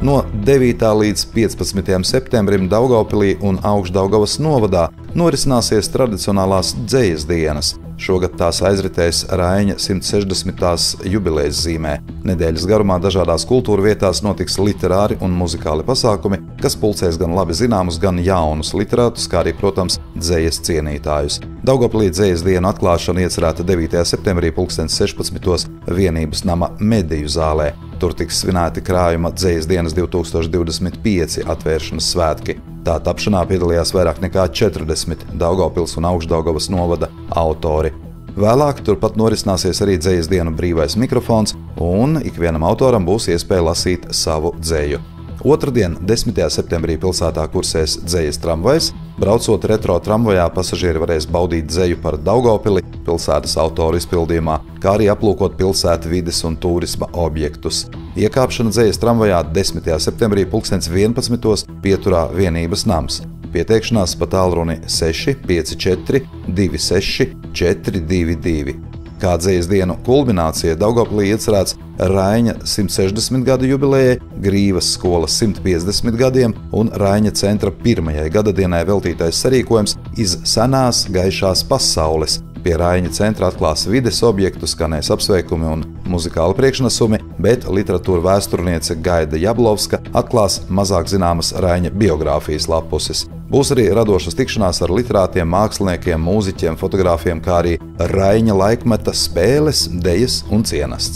No 9. līdz 15. septembrim Daugavpilī un Augšdaugavas novadā norisināsies tradicionālās dzejas dienas. Šogad tās aizritēs Raiņa 160. jubilejas zīmē. Nedēļas garumā dažādās kultūra vietās notiks literāri un muzikāli pasākumi, kas pulcēs gan labi zināmus, gan jaunus literātus, kā arī, protams, dzejas cienītājus. Daugavpilī dzejas dienu atklāšana iecerēta 9. septembrī 16. Vienības nama mediju zālē. Tur tiks svinēti krājuma dzejas dienas 2025 atvēršanas svētki. Tā tapšanā piedalījās vairāk nekā 40 Daugavpils un Augšdaugavas novada autori. Vēlāk turpat norisināsies arī dzejas dienu brīvais mikrofons, un ikvienam autoram būs iespēja lasīt savu dzeju. Otradien, 10. septembrī pilsētā kursēs dzejas tramvajs. Braucot retro tramvajā, pasažieri varēs baudīt dzeju par Daugavpili pilsētas autoru izpildījumā, kā arī aplūkot pilsētu vides un turisma objektus. Iekāpšana dzejas tramvajā 10. septembrī 11. pieturā Vienības nams. Pieteikšanās pa tālruni 654 26 422. Kā dzejas dienu kulminācija Daugavpilī iecerēts Raiņa 160 gadu jubilejai, Grīvas skolas 150 gadiem un Raiņa centra 1. gadadienai veltītais sarīkojums iz senās gaišās pasaules. Pie Raiņa centra atklās vides objektu, skanēs apsveikumi un muzikāli priekšnesumi, bet literatūra vēsturniece Gaida Jablovska atklās mazāk zināmas Raiņa biogrāfijas lapuses. Būs arī radošas tikšanās ar literātiem, māksliniekiem, mūziķiem, fotogrāfiem, kā arī Raiņa laikmeta spēles, dejas un cienasts.